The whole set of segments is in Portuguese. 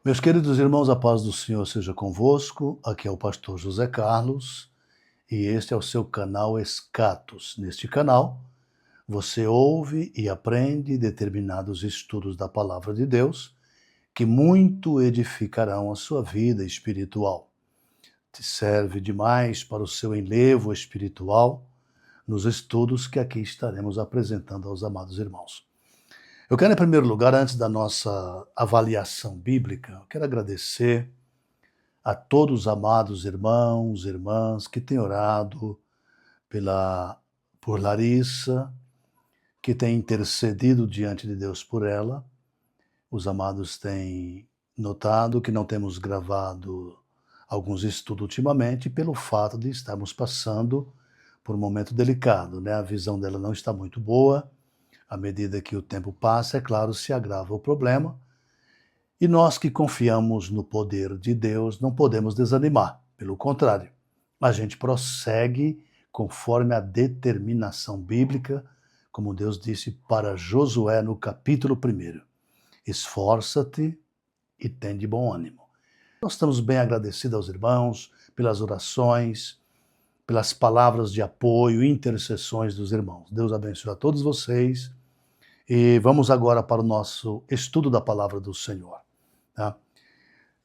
Meus queridos irmãos, a paz do Senhor seja convosco. Aqui é o pastor José Carlos e este é o seu canal Escatos. Neste canal, você ouve e aprende determinados estudos da Palavra de Deus que muito edificarão a sua vida espiritual. Te serve demais para o seu enlevo espiritual nos estudos que aqui estaremos apresentando aos amados irmãos. Eu quero, em primeiro lugar, antes da nossa avaliação bíblica, eu quero agradecer a todos os amados irmãos, irmãs que têm orado por Larissa, que têm intercedido diante de Deus por ela. Os amados têm notado que não temos gravado alguns estudos ultimamente pelo fato de estarmos passando por um momento delicado, né? A visão dela não está muito boa. À medida que o tempo passa, é claro, se agrava o problema. E nós que confiamos no poder de Deus não podemos desanimar. Pelo contrário, a gente prossegue conforme a determinação bíblica, como Deus disse para Josué no capítulo 1. Esforça-te e tem de bom ânimo. Nós estamos bem agradecidos aos irmãos pelas orações, pelas palavras de apoio e intercessões dos irmãos. Deus abençoe a todos vocês. E vamos agora para o nosso estudo da palavra do Senhor. Tá?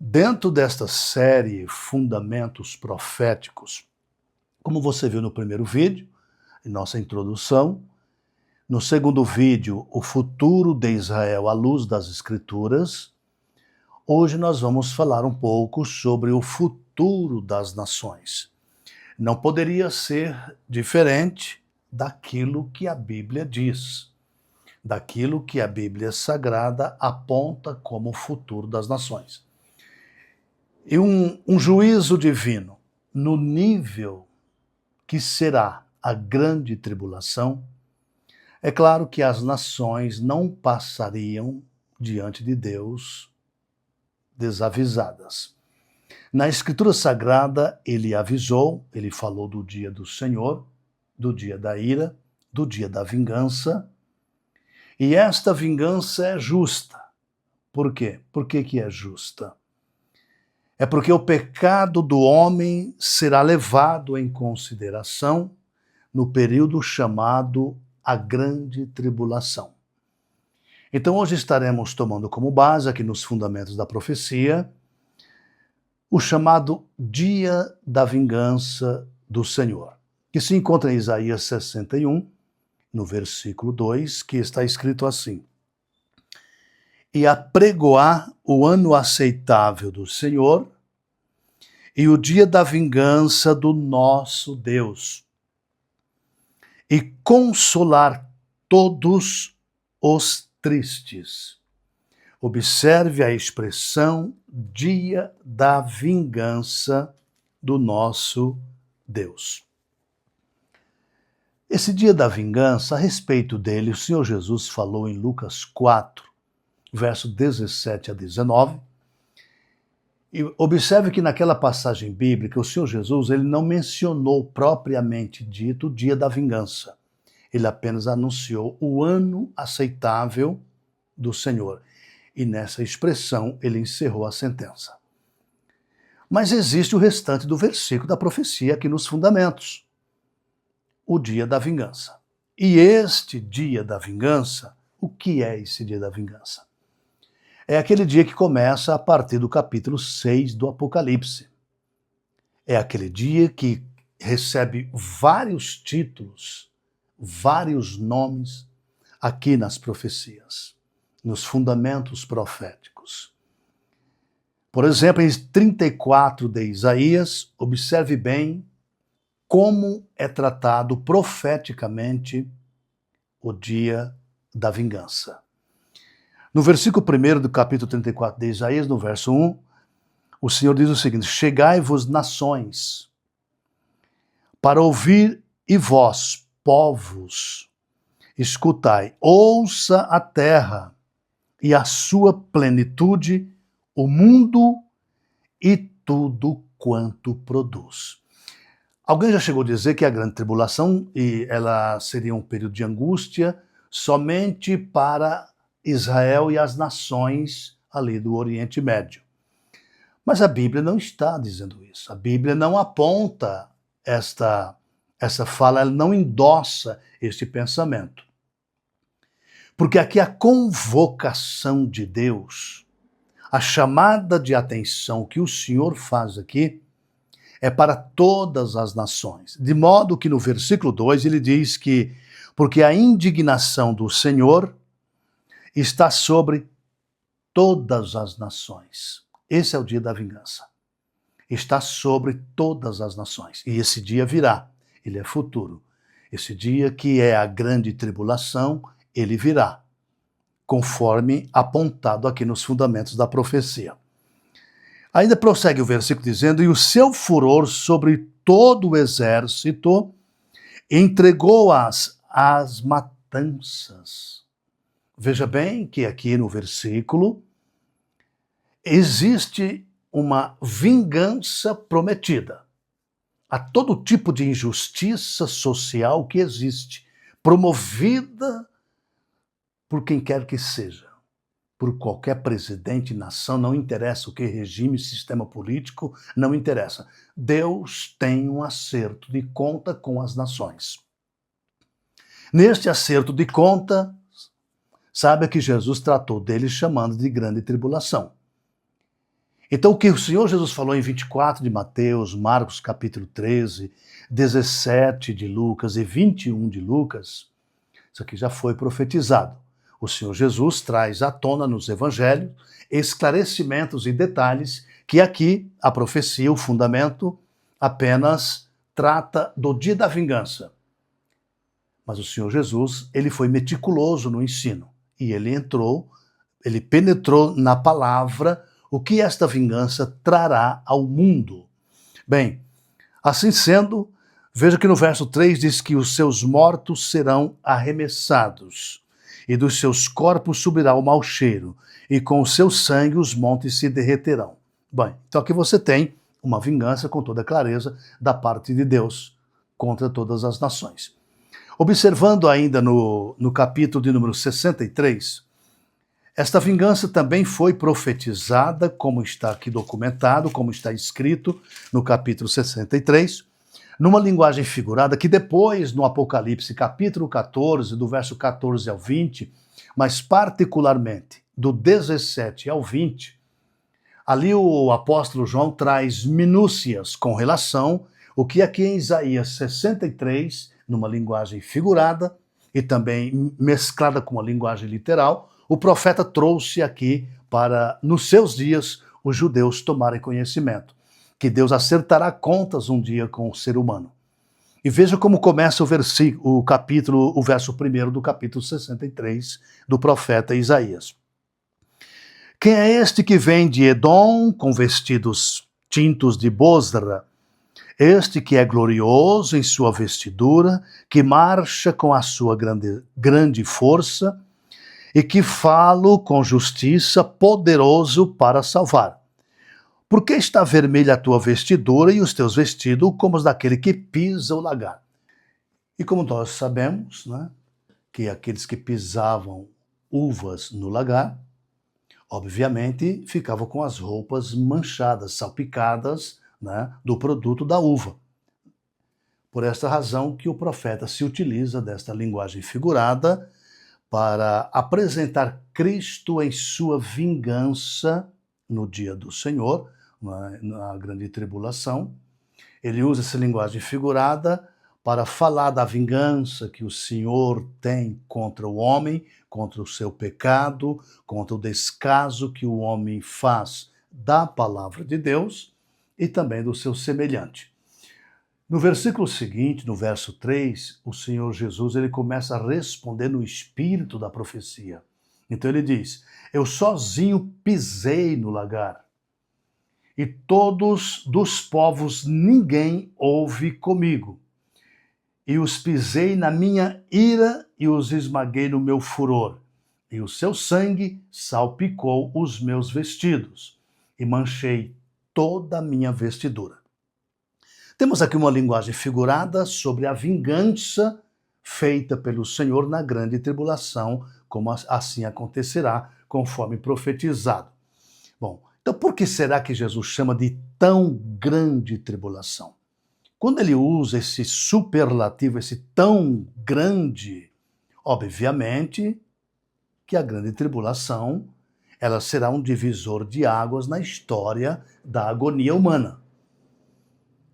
Dentro desta série Fundamentos Proféticos, como você viu no primeiro vídeo, em nossa introdução, no segundo vídeo, O Futuro de Israel à Luz das Escrituras, hoje nós vamos falar um pouco sobre o futuro das nações. Não poderia ser diferente daquilo que a Bíblia diz, daquilo que a Bíblia Sagrada aponta como o futuro das nações. E um juízo divino no nível que será a grande tribulação, é claro que as nações não passariam diante de Deus desavisadas. Na Escritura Sagrada, ele avisou, ele falou do dia do Senhor, do dia da ira, do dia da vingança. E esta vingança é justa. Por quê? Por que é justa? É porque o pecado do homem será levado em consideração no período chamado a Grande Tribulação. Então hoje estaremos tomando como base, aqui nos fundamentos da profecia, o chamado Dia da Vingança do Senhor, que se encontra em Isaías 61, no versículo 2, que está escrito assim: E apregoar o ano aceitável do Senhor e o dia da vingança do nosso Deus, e consolar todos os tristes. Observe a expressão dia da vingança do nosso Deus. Esse dia da vingança, a respeito dele, o Senhor Jesus falou em Lucas 4, verso 17 a 19. E observe que naquela passagem bíblica, o Senhor Jesus ele não mencionou propriamente dito o dia da vingança. Ele apenas anunciou o ano aceitável do Senhor. E nessa expressão ele encerrou a sentença. Mas existe o restante do versículo da profecia aqui nos fundamentos. O dia da vingança. E este dia da vingança, o que é esse dia da vingança? É aquele dia que começa a partir do capítulo 6 do Apocalipse. É aquele dia que recebe vários títulos, vários nomes aqui nas profecias, nos fundamentos proféticos. Por exemplo, em 34 de Isaías, observe bem como é tratado profeticamente o dia da vingança. No versículo 1 do capítulo 34 de Isaías, no verso 1, o Senhor diz o seguinte: Chegai-vos, nações, para ouvir, e vós, povos, escutai. Ouça a terra e a sua plenitude, o mundo e tudo quanto produz. Alguém já chegou a dizer que a grande tribulação ela seria um período de angústia somente para Israel e as nações ali do Oriente Médio. Mas a Bíblia não está dizendo isso. A Bíblia não aponta essa fala, ela não endossa este pensamento. Porque aqui a convocação de Deus, a chamada de atenção que o Senhor faz aqui, é para todas as nações. De modo que no versículo 2 ele diz que, porque a indignação do Senhor está sobre todas as nações. Esse é o dia da vingança. Está sobre todas as nações. E esse dia virá. Ele é futuro. Esse dia que é a grande tribulação, ele virá, conforme apontado aqui nos fundamentos da profecia. Ainda prossegue o versículo dizendo, e o seu furor sobre todo o exército entregou-as às matanças. Veja bem que aqui no versículo existe uma vingança prometida a todo tipo de injustiça social que existe, promovida por quem quer que seja, por qualquer presidente, nação, não interessa o que, regime, sistema político, não interessa. Deus tem um acerto de conta com as nações. Neste acerto de conta, sabe que Jesus tratou dele chamando de grande tribulação. Então o que o Senhor Jesus falou em 24 de Mateus, Marcos capítulo 13, 17 de Lucas e 21 de Lucas, isso aqui já foi profetizado. O Senhor Jesus traz à tona nos evangelhos esclarecimentos e detalhes que aqui a profecia, o fundamento, apenas trata do dia da vingança. Mas o Senhor Jesus, ele foi meticuloso no ensino e ele penetrou na palavra o que esta vingança trará ao mundo. Bem, assim sendo, veja que no verso 3 diz que os seus mortos serão arremessados, e dos seus corpos subirá o mau cheiro, e com o seu sangue os montes se derreterão. Bem, então aqui você tem uma vingança com toda clareza da parte de Deus contra todas as nações. Observando ainda no capítulo de número 63, esta vingança também foi profetizada, como está aqui documentado, como está escrito no capítulo 63, numa linguagem figurada que depois, no Apocalipse, capítulo 14, do verso 14 ao 20, mas particularmente do 17 ao 20, ali o apóstolo João traz minúcias com relação ao que aqui em Isaías 63, numa linguagem figurada e também mesclada com a linguagem literal, o profeta trouxe aqui para, nos seus dias, os judeus tomarem conhecimento, que Deus acertará contas um dia com o ser humano. E veja como começa o verso 1 do capítulo 63 do profeta Isaías. Quem é este que vem de Edom com vestidos tintos de Bosra? Este que é glorioso em sua vestidura, que marcha com a sua grande força, e que falo com justiça, poderoso para salvar. Por que está vermelha a tua vestidura e os teus vestidos como os daquele que pisa o lagar? E como nós sabemos, né, que aqueles que pisavam uvas no lagar, obviamente ficavam com as roupas manchadas, salpicadas, né, do produto da uva. Por esta razão que o profeta se utiliza desta linguagem figurada para apresentar Cristo em sua vingança no dia do Senhor, na grande tribulação. Ele usa essa linguagem figurada para falar da vingança que o Senhor tem contra o homem, contra o seu pecado, contra o descaso que o homem faz da palavra de Deus e também do seu semelhante. No versículo seguinte, no verso 3, o Senhor Jesus ele começa a responder no espírito da profecia. Então ele diz, eu sozinho pisei no lagar, e todos dos povos ninguém houve comigo. E os pisei na minha ira e os esmaguei no meu furor. E o seu sangue salpicou os meus vestidos, e manchei toda a minha vestidura. Temos aqui uma linguagem figurada sobre a vingança feita pelo Senhor na grande tribulação, como assim acontecerá, conforme profetizado. Bom, Então, por que será que Jesus chama de tão grande tribulação? Quando ele usa esse superlativo, esse tão grande, obviamente que a grande tribulação, ela será um divisor de águas na história da agonia humana.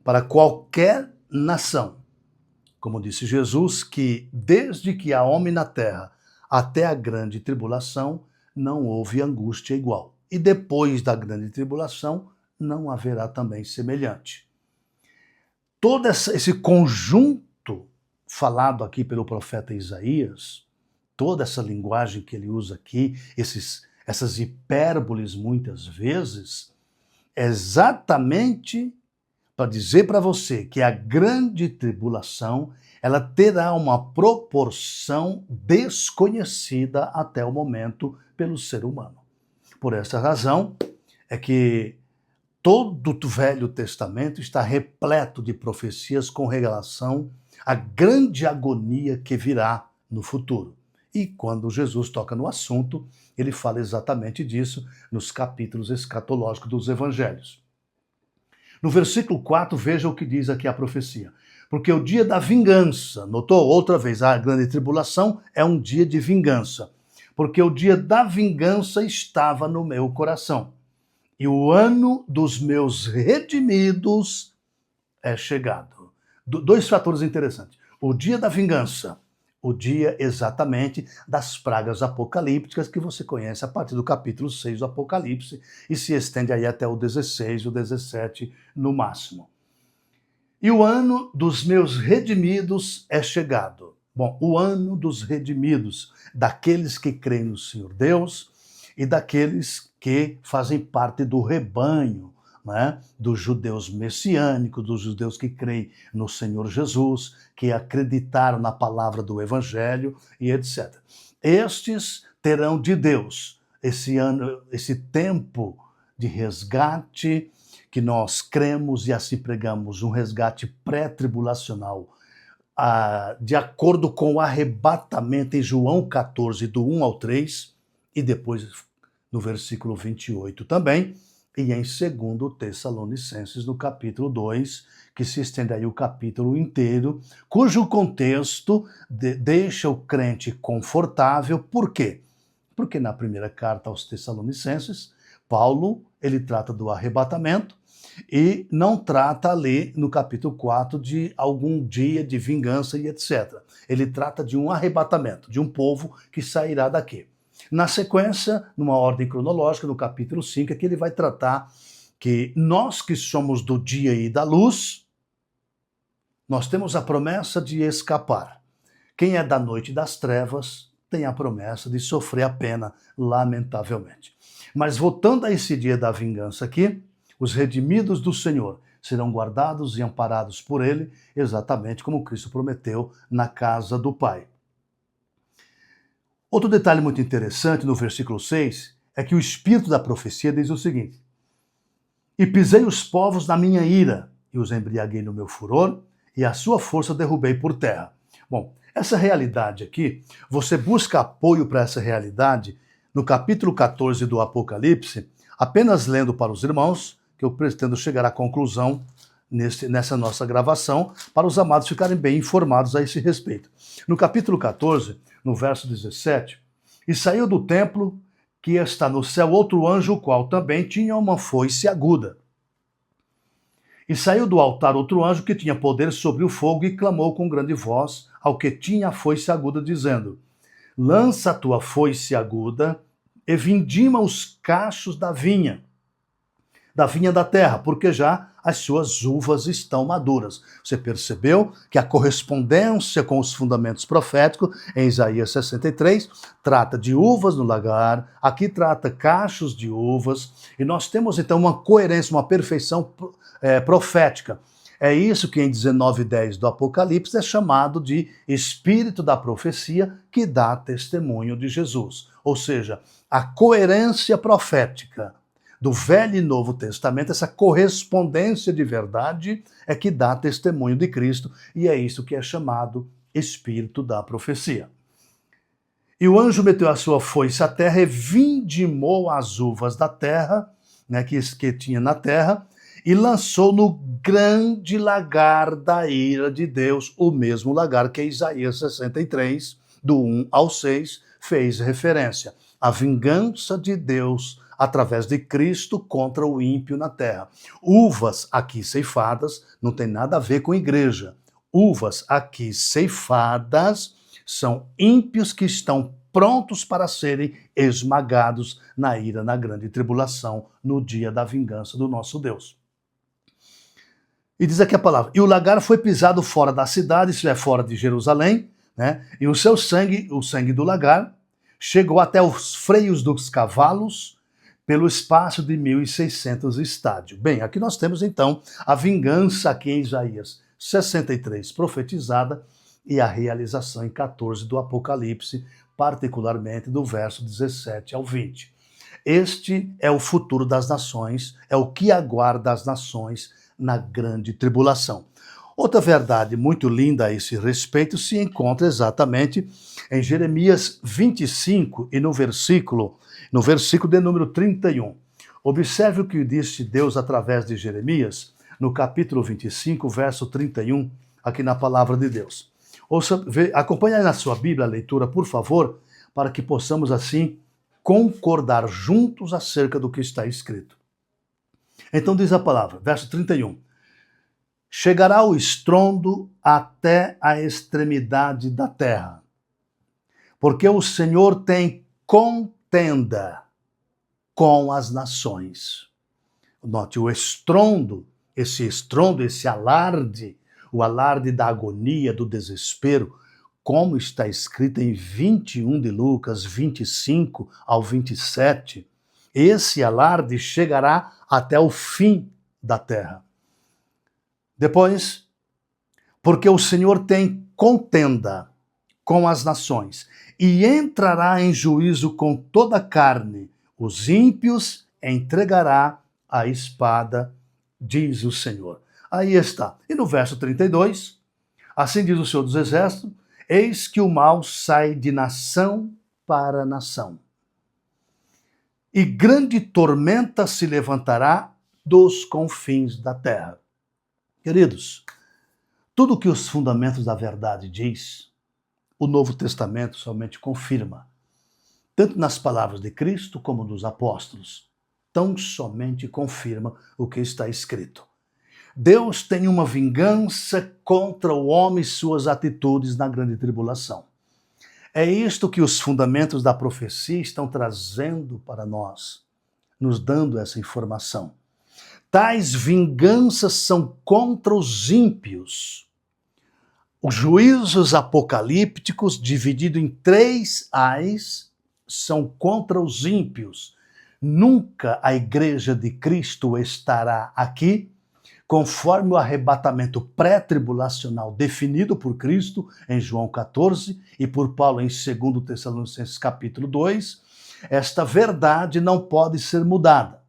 Para qualquer nação, como disse Jesus, que desde que há homem na terra até a grande tribulação, não houve angústia igual. E depois da grande tribulação, não haverá também semelhante. Todo esse conjunto falado aqui pelo profeta Isaías, toda essa linguagem que ele usa aqui, essas hipérboles muitas vezes, é exatamente para dizer para você que a grande tribulação, ela terá uma proporção desconhecida até o momento pelo ser humano. Por essa razão é que todo o Velho Testamento está repleto de profecias com relação à grande agonia que virá no futuro. E quando Jesus toca no assunto, ele fala exatamente disso nos capítulos escatológicos dos evangelhos. No versículo 4, veja o que diz aqui a profecia. Porque o dia da vingança, notou outra vez, a grande tribulação é um dia de vingança. Porque o dia da vingança estava no meu coração. E o ano dos meus redimidos é chegado. Dois fatores interessantes. O dia da vingança, o dia exatamente das pragas apocalípticas que você conhece a partir do capítulo 6 do Apocalipse e se estende aí até o 16, o 17 no máximo. E o ano dos meus redimidos é chegado. Bom, o ano dos redimidos, daqueles que creem no Senhor Deus e daqueles que fazem parte do rebanho, né, dos judeus messiânicos, dos judeus que creem no Senhor Jesus, que acreditaram na palavra do Evangelho e etc. Estes terão de Deus esse ano, esse tempo de resgate que nós cremos e assim pregamos, um resgate pré-tribulacional, de acordo com o arrebatamento em João 14, do 1 ao 3, e depois no versículo 28 também, e em 2 Tessalonicenses, no capítulo 2, que se estende aí o capítulo inteiro, cujo contexto deixa o crente confortável. Por quê? Porque na primeira carta aos Tessalonicenses, Paulo, ele trata do arrebatamento e não trata ali no capítulo 4 de algum dia de vingança e etc. Ele trata de um arrebatamento, de um povo que sairá daqui. Na sequência, numa ordem cronológica, no capítulo 5, é que ele vai tratar que nós que somos do dia e da luz, nós temos a promessa de escapar. Quem é da noite e das trevas tem a promessa de sofrer a pena, lamentavelmente. Mas voltando a esse dia da vingança aqui, os redimidos do Senhor serão guardados e amparados por ele, exatamente como Cristo prometeu na casa do Pai. Outro detalhe muito interessante no versículo 6 é que o espírito da profecia diz o seguinte: e pisei os povos na minha ira, e os embriaguei no meu furor, e a sua força derrubei por terra. Bom, essa realidade aqui, você busca apoio para essa realidade no capítulo 14 do Apocalipse, apenas lendo para os irmãos, que eu pretendo chegar à conclusão nessa nossa gravação, para os amados ficarem bem informados a esse respeito. No capítulo 14, no verso 17, e saiu do templo que está no céu outro anjo, o qual também tinha uma foice aguda. E saiu do altar outro anjo que tinha poder sobre o fogo e clamou com grande voz ao que tinha a foice aguda, dizendo: lança a tua foice aguda e vindima os cachos da vinha da terra, porque já as suas uvas estão maduras. Você percebeu que a correspondência com os fundamentos proféticos, em Isaías 63, trata de uvas no lagar, aqui trata cachos de uvas, e nós temos então uma coerência, uma perfeição profética. É isso que em 19:10 do Apocalipse é chamado de espírito da profecia, que dá testemunho de Jesus. Ou seja, a coerência profética do Velho e Novo Testamento, essa correspondência de verdade é que dá testemunho de Cristo, e é isso que é chamado espírito da profecia. E o anjo meteu a sua foice à terra e vindimou as uvas da terra né, que tinha na terra, e lançou no grande lagar da ira de Deus, o mesmo lagar que Isaías 63, do 1 ao 6, fez referência. A vingança de Deus através de Cristo contra o ímpio na terra. Uvas aqui ceifadas não tem nada a ver com igreja. Uvas aqui ceifadas são ímpios que estão prontos para serem esmagados na ira, na grande tribulação, no dia da vingança do nosso Deus. E diz aqui a palavra, e o lagar foi pisado fora da cidade, isso é, fora de Jerusalém, né? E o seu sangue, o sangue do lagar, chegou até os freios dos cavalos, pelo espaço de 1.600 estádios. Bem, aqui nós temos então a vingança aqui em Isaías 63 profetizada e a realização em 14 do Apocalipse, particularmente do verso 17 ao 20. Este é o futuro das nações, é o que aguarda as nações na grande tribulação. Outra verdade muito linda a esse respeito se encontra exatamente em Jeremias 25 e no versículo de número 31. Observe o que disse Deus através de Jeremias, no capítulo 25, verso 31, aqui na palavra de Deus. Acompanhe aí na sua Bíblia a leitura, por favor, para que possamos assim concordar juntos acerca do que está escrito. Então diz a palavra, verso 31. Chegará o estrondo até a extremidade da terra, porque o Senhor tem contenda com as nações. Note, o estrondo, esse alarde, o alarde da agonia, do desespero, como está escrito em 21 de Lucas, 25 ao 27, esse alarde chegará até o fim da terra. Depois, porque o Senhor tem contenda com as nações e entrará em juízo com toda a carne, os ímpios entregará à espada, diz o Senhor. Aí está. E no verso 32, assim diz o Senhor dos Exércitos, eis que o mal sai de nação para nação. E grande tormenta se levantará dos confins da terra. Queridos, tudo que os fundamentos da verdade diz, o Novo Testamento somente confirma, tanto nas palavras de Cristo como dos apóstolos, tão somente confirma o que está escrito. Deus tem uma vingança contra o homem e suas atitudes na grande tribulação. É isto que os fundamentos da profecia estão trazendo para nós, nos dando essa informação. Tais vinganças são contra os ímpios. Os juízos apocalípticos, divididos em 3 ais, são contra os ímpios. Nunca a igreja de Cristo estará aqui, conforme o arrebatamento pré-tribulacional definido por Cristo em João 14 e por Paulo em 2 Tessalonicenses capítulo 2. Esta verdade não pode ser mudada.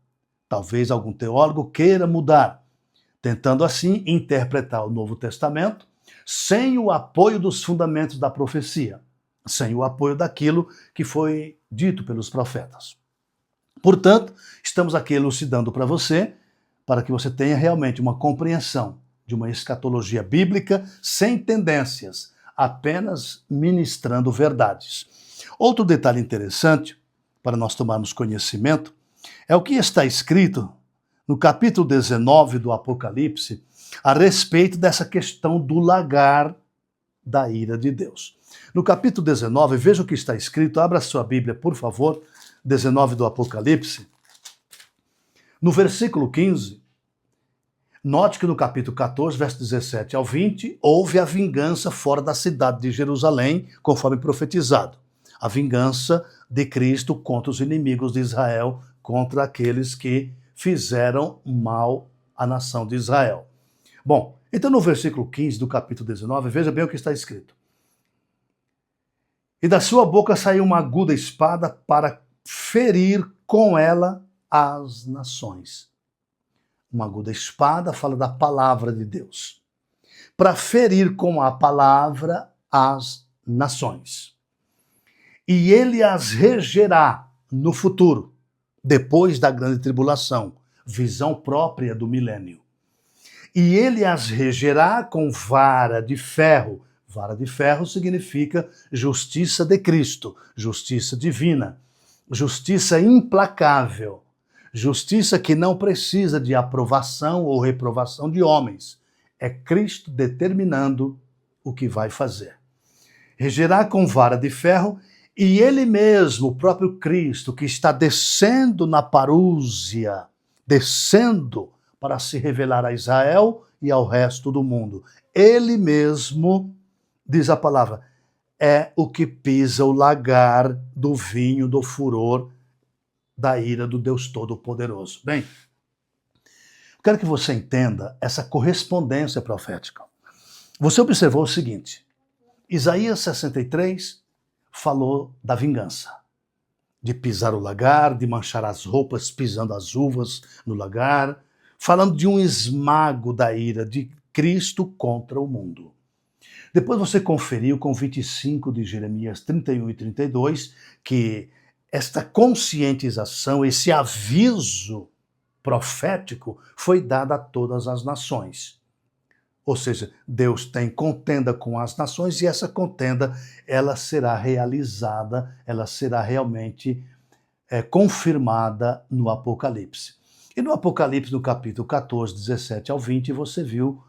Talvez algum teólogo queira mudar, tentando assim interpretar o Novo Testamento sem o apoio dos fundamentos da profecia, sem o apoio daquilo que foi dito pelos profetas. Portanto, estamos aqui elucidando para você, para que você tenha realmente uma compreensão de uma escatologia bíblica sem tendências, apenas ministrando verdades. Outro detalhe interessante, para nós tomarmos conhecimento, é o que está escrito no capítulo 19 do Apocalipse a respeito dessa questão do lagar da ira de Deus. No capítulo 19, veja o que está escrito, abra sua Bíblia, por favor, 19 do Apocalipse. No versículo 15, note que no capítulo 14, verso 17 ao 20, houve a vingança fora da cidade de Jerusalém, conforme profetizado. A vingança de Cristo contra os inimigos de Israel, contra aqueles que fizeram mal à nação de Israel. Bom, então no versículo 15 do capítulo 19, veja bem o que está escrito. E da sua boca saiu uma aguda espada para ferir com ela as nações. Uma aguda espada fala da palavra de Deus. Para ferir com a palavra as nações. E ele as regerá no futuro. depois da grande tribulação, visão própria do milênio. E ele as regerá com vara de ferro. Vara de ferro significa justiça de Cristo, justiça divina, justiça implacável, justiça que não precisa de aprovação ou reprovação de homens. É Cristo determinando o que vai fazer. Regerá com vara de ferro, e ele mesmo, o próprio Cristo, que está descendo na parúzia, descendo para se revelar a Israel e ao resto do mundo. Ele mesmo, diz a palavra, é o que pisa o lagar do vinho do furor da ira do Deus Todo-Poderoso. Bem, eu quero que você entenda essa correspondência profética. Você observou o seguinte: Isaías 63 falou da vingança, de pisar o lagar, de manchar as roupas pisando as uvas no lagar, falando de um esmago da ira de Cristo contra o mundo. Depois você conferiu com 25 de Jeremias 31 e 32 que esta conscientização, esse aviso profético foi dado a todas as nações. Ou seja, Deus tem contenda com as nações e essa contenda ela será realizada, ela será realmente confirmada no Apocalipse. E no Apocalipse, no capítulo 14, 17 ao 20, você viu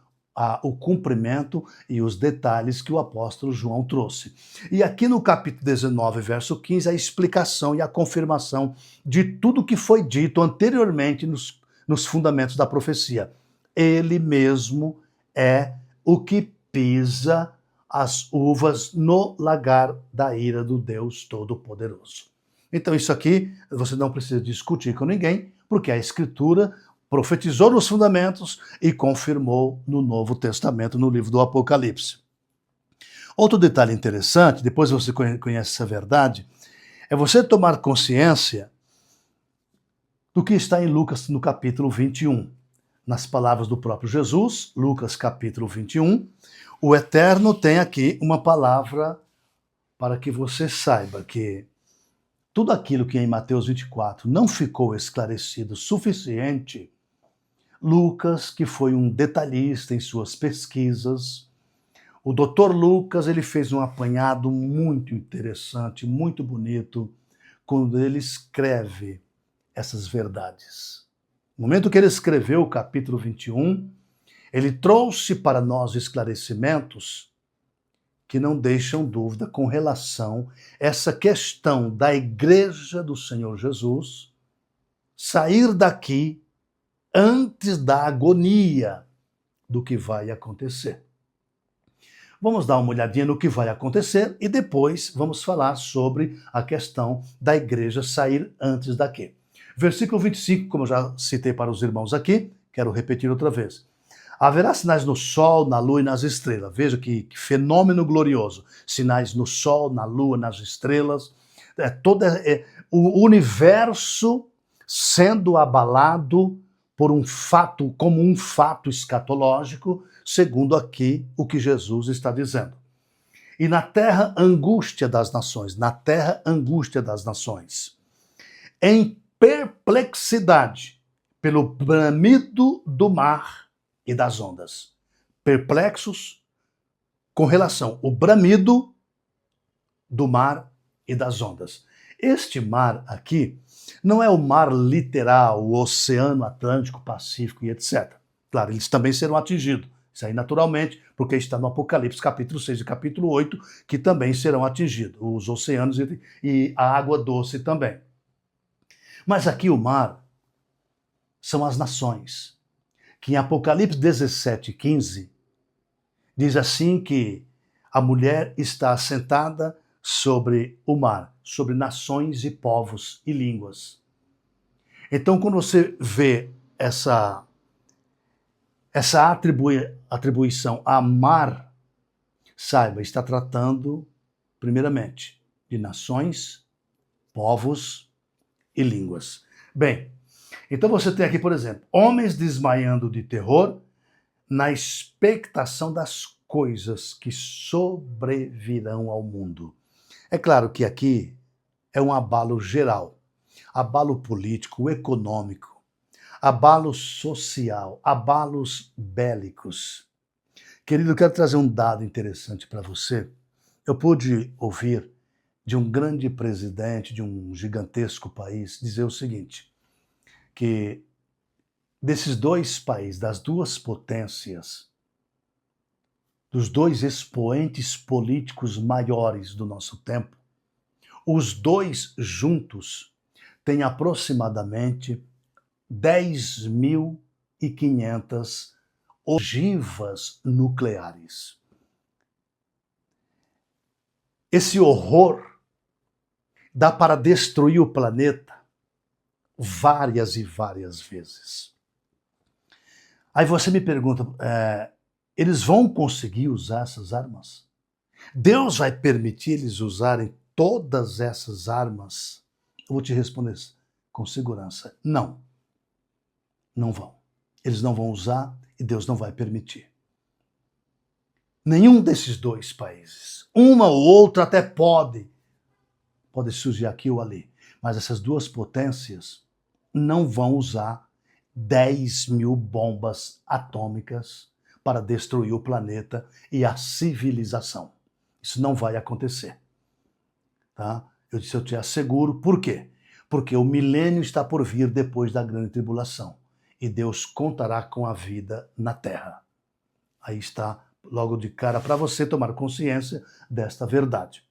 o cumprimento e os detalhes que o apóstolo João trouxe. E aqui no capítulo 19, verso 15, a explicação e a confirmação de tudo que foi dito anteriormente nos fundamentos da profecia. Ele mesmo é o que pisa as uvas no lagar da ira do Deus Todo-Poderoso. Então isso aqui você não precisa discutir com ninguém, porque a Escritura profetizou nos fundamentos e confirmou no Novo Testamento, no livro do Apocalipse. Outro detalhe interessante, depois você conhece essa verdade, é você tomar consciência do que está em Lucas no capítulo 21. Nas palavras do próprio Jesus, Lucas capítulo 21, o Eterno tem aqui uma palavra para que você saiba que tudo aquilo que em Mateus 24 não ficou esclarecido suficiente, Lucas, que foi um detalhista em suas pesquisas, o Dr. Lucas, ele fez um apanhado muito interessante, muito bonito, quando ele escreve essas verdades. No momento que ele escreveu o capítulo 21, ele trouxe para nós esclarecimentos que não deixam dúvida com relação a essa questão da igreja do Senhor Jesus sair daqui antes da agonia do que vai acontecer. Vamos dar uma olhadinha no que vai acontecer e depois vamos falar sobre a questão da igreja sair antes daqui. Versículo 25, como eu já citei para os irmãos aqui, quero repetir outra vez. Haverá sinais no sol, na lua e nas estrelas. Veja que fenômeno glorioso. Sinais no sol, na lua, nas estrelas. O universo sendo abalado por um fato, como um fato escatológico, segundo aqui o que Jesus está dizendo. E na terra, angústia das nações. Na terra, angústia das nações. Em perplexidade pelo bramido do mar e das ondas. Perplexos com relação ao bramido do mar e das ondas. Este mar aqui não é o mar literal, o Oceano Atlântico, Pacífico e etc. Claro, eles também serão atingidos. Isso aí naturalmente, porque está no Apocalipse capítulo 6 e capítulo 8, que também serão atingidos. Os oceanos e a água doce também. Mas aqui o mar são as nações, que em Apocalipse 17, 15, diz assim que a mulher está assentada sobre o mar, sobre nações e povos e línguas. Então, quando você vê essa atribuição a mar, saiba, está tratando, primeiramente, de nações, povos e línguas. Bem, então você tem aqui, por exemplo, homens desmaiando de terror na expectação das coisas que sobrevirão ao mundo. É claro que aqui é um abalo geral. abalo político, econômico, abalo social, abalos bélicos. Querido, eu quero trazer um dado interessante para você. Eu pude ouvir de um grande presidente de um gigantesco país dizer o seguinte, que desses dois países, das duas potências, dos dois expoentes políticos maiores do nosso tempo, os dois juntos têm aproximadamente 10.500 ogivas nucleares. Esse horror dá para destruir o planeta várias e várias vezes. Aí você me pergunta, eles vão conseguir usar essas armas? Deus vai permitir eles usarem todas essas armas? Eu vou te responder com segurança, não. Não vão. Eles não vão usar e Deus não vai permitir. Nenhum desses dois países. Uma ou outra até pode surgir aqui ou ali, mas essas duas potências não vão usar 10.000 bombas atômicas para destruir o planeta e a civilização. Isso não vai acontecer. Tá? Eu te asseguro. Por quê? Porque o milênio está por vir depois da grande tribulação e Deus contará com a vida na terra. Aí está logo de cara para você tomar consciência desta verdade.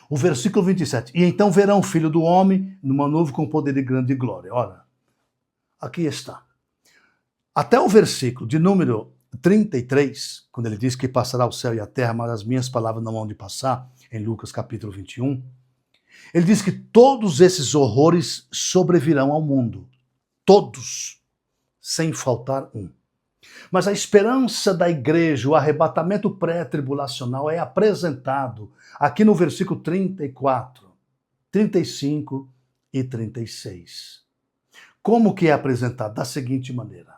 O versículo 27. E então verão o Filho do Homem numa nuvem com poder e grande glória. Olha, aqui está. Até o versículo de número 33, quando ele diz que passará o céu e a terra, mas as minhas palavras não vão de passar, em Lucas capítulo 21, ele diz que todos esses horrores sobrevirão ao mundo. Todos, sem faltar um. Mas a esperança da igreja, o arrebatamento pré-tribulacional é apresentado aqui no versículo 34, 35 e 36. Como que é apresentado? Da seguinte maneira.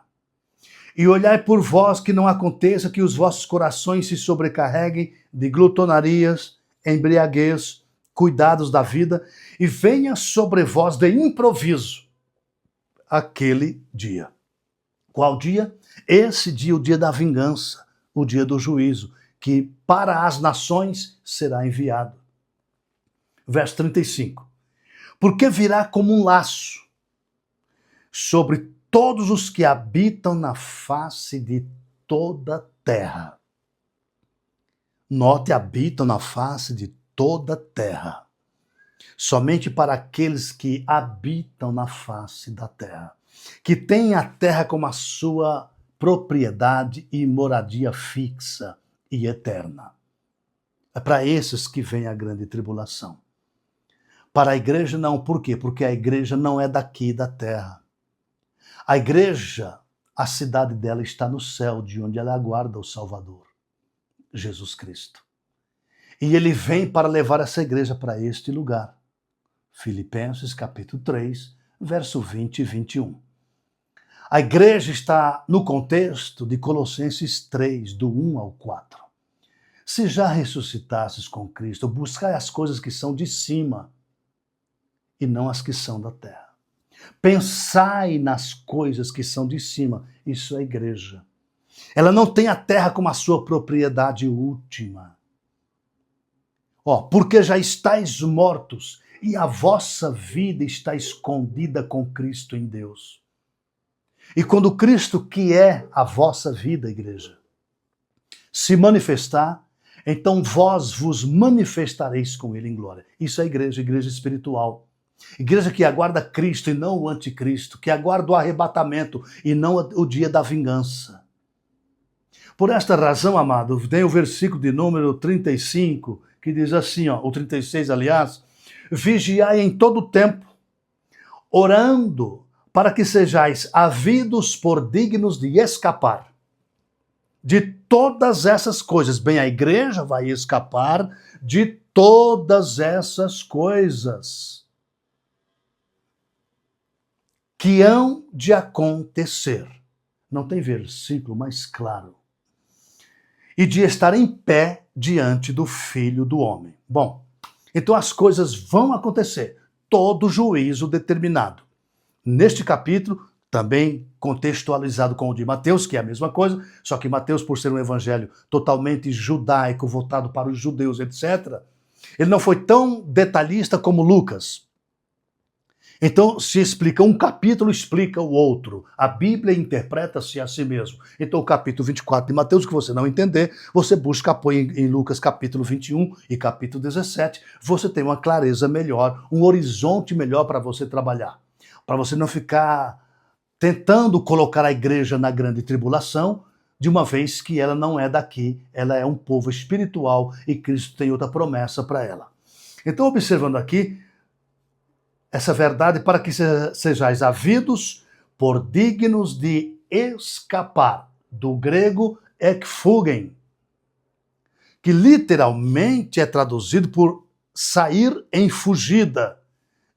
E olhai por vós que não aconteça que os vossos corações se sobrecarreguem de glutonarias, embriaguez, cuidados da vida, e venha sobre vós de improviso aquele dia. Qual dia? Esse dia, o dia da vingança, o dia do juízo, que para as nações será enviado. Verso 35. Porque virá como um laço sobre todos os que habitam na face de toda a terra. Note, habitam na face de toda a terra. Somente para aqueles que habitam na face da terra, que têm a terra como a sua propriedade e moradia fixa e eterna. É para esses que vem a grande tribulação. Para a igreja não, por quê? Porque a igreja não é daqui da terra. A igreja, a cidade dela está no céu, de onde ela aguarda o Salvador, Jesus Cristo. E ele vem para levar essa igreja para este lugar. Filipenses capítulo 3, verso 20 e 21. A igreja está no contexto de Colossenses 3, do 1 ao 4. Se já ressuscitasses com Cristo, buscai as coisas que são de cima e não as que são da terra. Pensai nas coisas que são de cima. Isso é a igreja. Ela não tem a terra como a sua propriedade última. Porque já estáis mortos e a vossa vida está escondida com Cristo em Deus. E quando Cristo, que é a vossa vida, igreja, se manifestar, então vós vos manifestareis com ele em glória. Isso é a igreja espiritual. Igreja que aguarda Cristo e não o anticristo, que aguarda o arrebatamento e não o dia da vingança. Por esta razão, amado, tem o versículo de número 35, que diz assim, o 36, aliás, vigiai em todo o tempo, orando para que sejais havidos por dignos de escapar de todas essas coisas. Bem, a igreja vai escapar de todas essas coisas que hão de acontecer. Não tem versículo mais claro. E de estar em pé diante do Filho do Homem. Bom, então as coisas vão acontecer. todo juízo determinado. Neste capítulo, também contextualizado com o de Mateus, que é a mesma coisa, só que Mateus, por ser um evangelho totalmente judaico, voltado para os judeus, etc., ele não foi tão detalhista como Lucas. Então, se explica um capítulo, explica o outro. A Bíblia interpreta-se a si mesmo. Então, o capítulo 24 de Mateus, que você não entender, você busca apoio em Lucas capítulo 21 e capítulo 17. Você tem uma clareza melhor, um horizonte melhor para você trabalhar. Para você não ficar tentando colocar a igreja na grande tribulação, de uma vez que ela não é daqui, ela é um povo espiritual e Cristo tem outra promessa para ela. Então, observando aqui, essa verdade para que sejais havidos por dignos de escapar, do grego ekfugen, que literalmente é traduzido por sair em fugida,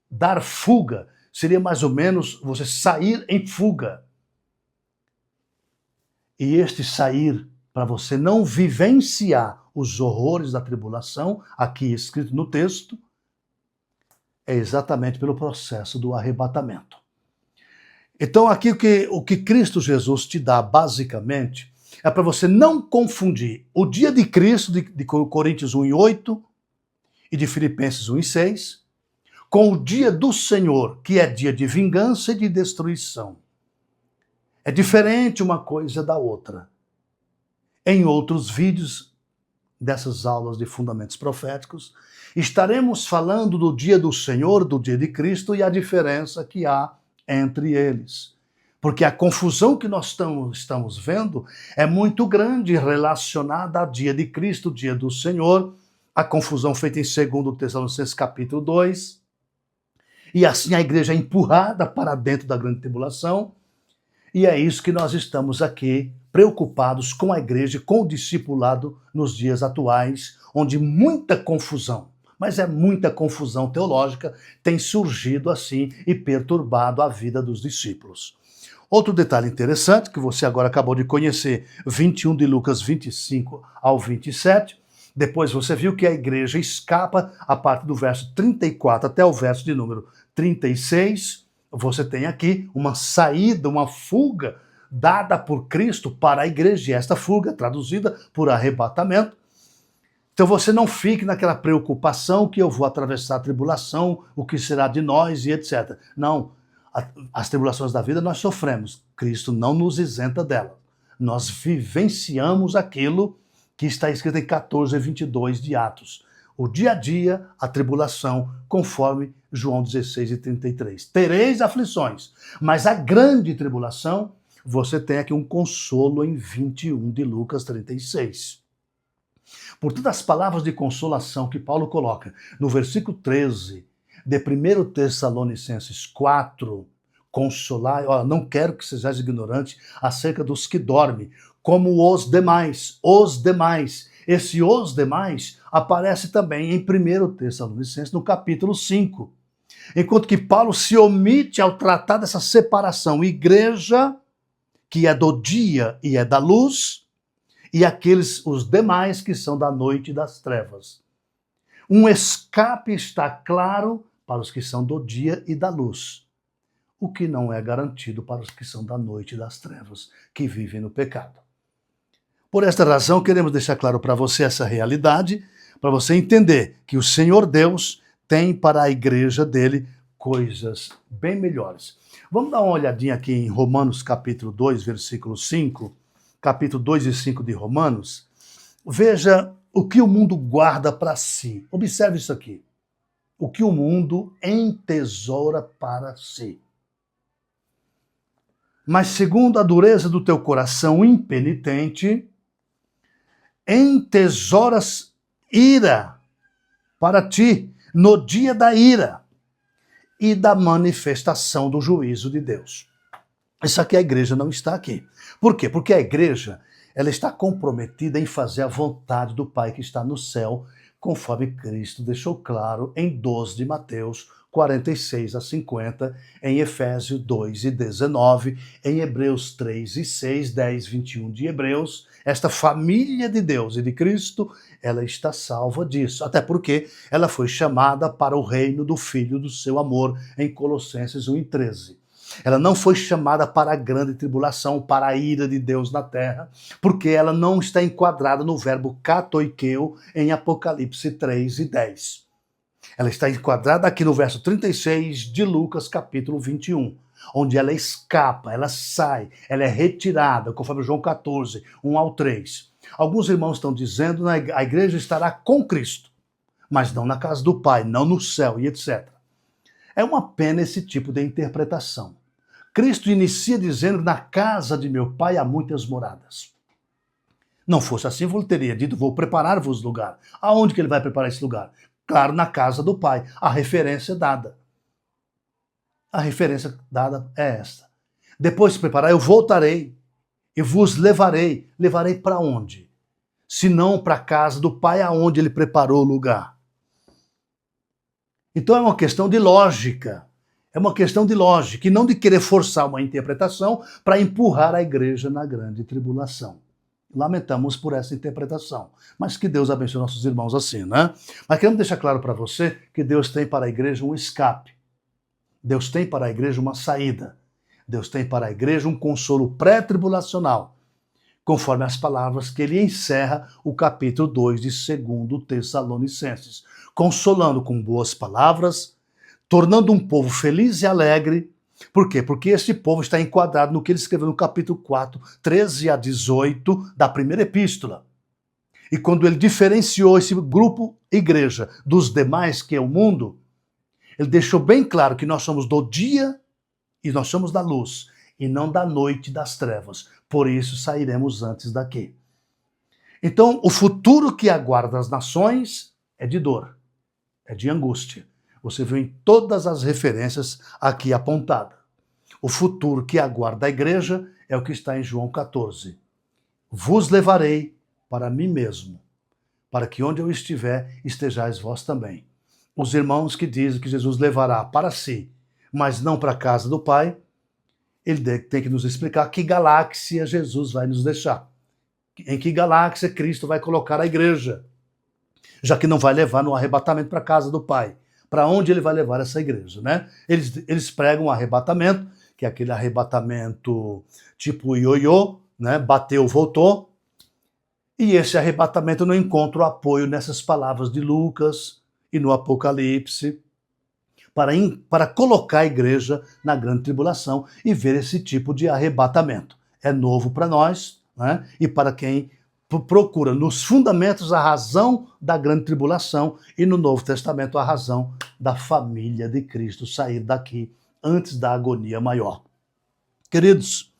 dar fuga, seria mais ou menos você sair em fuga. E este sair, para você não vivenciar os horrores da tribulação, aqui escrito no texto, é exatamente pelo processo do arrebatamento. Então aqui o que Cristo Jesus te dá, basicamente, é para você não confundir o dia de Cristo, de Coríntios 1:8 e de Filipenses 1:6, com o dia do Senhor, que é dia de vingança e de destruição. É diferente uma coisa da outra. Em outros vídeos dessas aulas de fundamentos proféticos, estaremos falando do dia do Senhor, do dia de Cristo e a diferença que há entre eles. Porque a confusão que nós estamos vendo é muito grande relacionada ao dia de Cristo, dia do Senhor, a confusão feita em 2 Tessalonicenses capítulo 2, e assim a igreja é empurrada para dentro da grande tribulação, e é isso que nós estamos aqui preocupados com a igreja, com o discipulado nos dias atuais, onde muita confusão, mas é muita confusão teológica, tem surgido assim e perturbado a vida dos discípulos. Outro detalhe interessante, que você agora acabou de conhecer, 21 de Lucas 25 ao 27, depois você viu que a igreja escapa a partir do verso 34 até o verso de número 36, você tem aqui uma saída, uma fuga dada por Cristo para a igreja, e esta fuga traduzida por arrebatamento. Então você não fique naquela preocupação que eu vou atravessar a tribulação, o que será de nós e etc. Não, as tribulações da vida nós sofremos, Cristo não nos isenta dela. Nós vivenciamos aquilo que está escrito em 14:22 de Atos. O dia a dia, a tribulação, conforme João 16:33. Tereis aflições, mas a grande tribulação, você tem aqui um consolo em 21 de Lucas 36. Portanto, as palavras de consolação que Paulo coloca no versículo 13 de 1 Tessalonicenses 4, consolar, não quero que sejais ignorantes acerca dos que dormem, como os demais. Esse os demais aparece também em 1 Tessalonicenses, no capítulo 5. Enquanto que Paulo se omite ao tratar dessa separação, igreja, que é do dia e é da luz, e os demais que são da noite e das trevas. Um escape está claro para os que são do dia e da luz, o que não é garantido para os que são da noite e das trevas, que vivem no pecado. Por esta razão, queremos deixar claro para você essa realidade, para você entender que o Senhor Deus tem para a igreja dele coisas bem melhores. Vamos dar uma olhadinha aqui em Romanos capítulo 2, versículo 5, capítulo 2 e 5 de Romanos. Veja o que o mundo guarda para si. Observe isso aqui. O que o mundo entesoura para si. Mas segundo a dureza do teu coração impenitente, entesouras ira para ti no dia da ira e da manifestação do juízo de Deus. Isso aqui a igreja não está aqui. Por quê? Porque a igreja ela está comprometida em fazer a vontade do Pai que está no céu, conforme Cristo deixou claro em 12 de Mateus, 46 a 50, em Efésios 2 e 19, em Hebreus 3 e 6, 10, 21 de Hebreus. Esta família de Deus e de Cristo, ela está salva disso, até porque ela foi chamada para o reino do Filho do seu amor, em Colossenses 1 e 13. Ela não foi chamada para a grande tribulação, para a ira de Deus na terra, porque ela não está enquadrada no verbo katoikeo em Apocalipse 3 e 10. Ela está enquadrada aqui no verso 36 de Lucas, capítulo 21, onde ela escapa, ela sai, ela é retirada, conforme João 14, 1 ao 3. Alguns irmãos estão dizendo que a igreja estará com Cristo, mas não na casa do Pai, não no céu e etc. É uma pena esse tipo de interpretação. Cristo inicia dizendo: na casa de meu Pai há muitas moradas. Não fosse assim, ele teria dito: vou preparar-vos lugar. Aonde que ele vai preparar esse lugar? Claro, na casa do Pai. A referência é dada. A referência dada é esta. Depois de preparar, eu voltarei e vos levarei. Levarei para onde? Se não para a casa do Pai, aonde ele preparou o lugar. Então é uma questão de lógica. É uma questão de lógica e não de querer forçar uma interpretação para empurrar a igreja na grande tribulação. Lamentamos por essa interpretação, mas que Deus abençoe nossos irmãos assim, né? Mas queremos deixar claro para você que Deus tem para a igreja um escape. Deus tem para a igreja uma saída. Deus tem para a igreja um consolo pré-tribulacional, conforme as palavras que ele encerra o capítulo 2 de 2 Tessalonicenses, consolando com boas palavras, tornando um povo feliz e alegre. Por quê? Porque esse povo está enquadrado no que ele escreveu no capítulo 4, 13 a 18 da primeira epístola. E quando ele diferenciou esse grupo igreja dos demais, que é o mundo, ele deixou bem claro que nós somos do dia e nós somos da luz, e não da noite das trevas. Por isso sairemos antes daqui. Então, o futuro que aguarda as nações é de dor, é de angústia. Você viu em todas as referências aqui apontadas. O futuro que aguarda a igreja é o que está em João 14. Vos levarei para mim mesmo, para que onde eu estiver, estejais vós também. Os irmãos que dizem que Jesus levará para si, mas não para a casa do Pai, ele tem que nos explicar que galáxia Jesus vai nos deixar. Em que galáxia Cristo vai colocar a igreja, já que não vai levar no arrebatamento para a casa do Pai. Para onde ele vai levar essa igreja, né? Eles pregam um arrebatamento, que é aquele arrebatamento tipo ioiô, né? Bateu, voltou. E esse arrebatamento não encontra o apoio nessas palavras de Lucas e no Apocalipse, para colocar a igreja na grande tribulação e ver esse tipo de arrebatamento. É novo para nós, né? E para quem procura nos fundamentos a razão da grande tribulação e no Novo Testamento a razão da família de Cristo sair daqui antes da agonia maior. Queridos,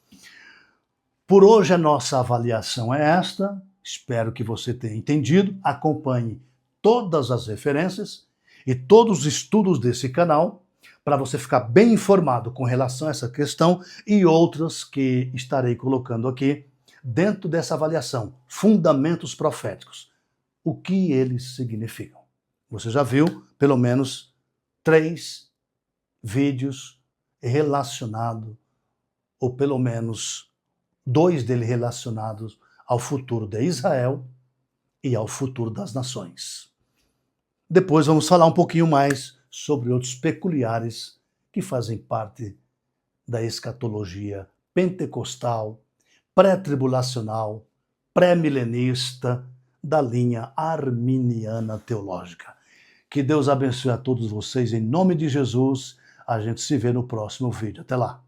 por hoje a nossa avaliação é esta. Espero que você tenha entendido. Acompanhe todas as referências e todos os estudos desse canal para você ficar bem informado com relação a essa questão e outras que estarei colocando aqui dentro dessa avaliação, fundamentos proféticos, o que eles significam. Você já viu pelo menos 3 vídeos relacionados, ou pelo menos 2 deles relacionados ao futuro de Israel e ao futuro das nações. Depois vamos falar um pouquinho mais sobre outros peculiares que fazem parte da escatologia pentecostal, pré-tribulacional, pré-milenista, da linha arminiana teológica. Que Deus abençoe a todos vocês em nome de Jesus. A gente se vê no próximo vídeo. Até lá.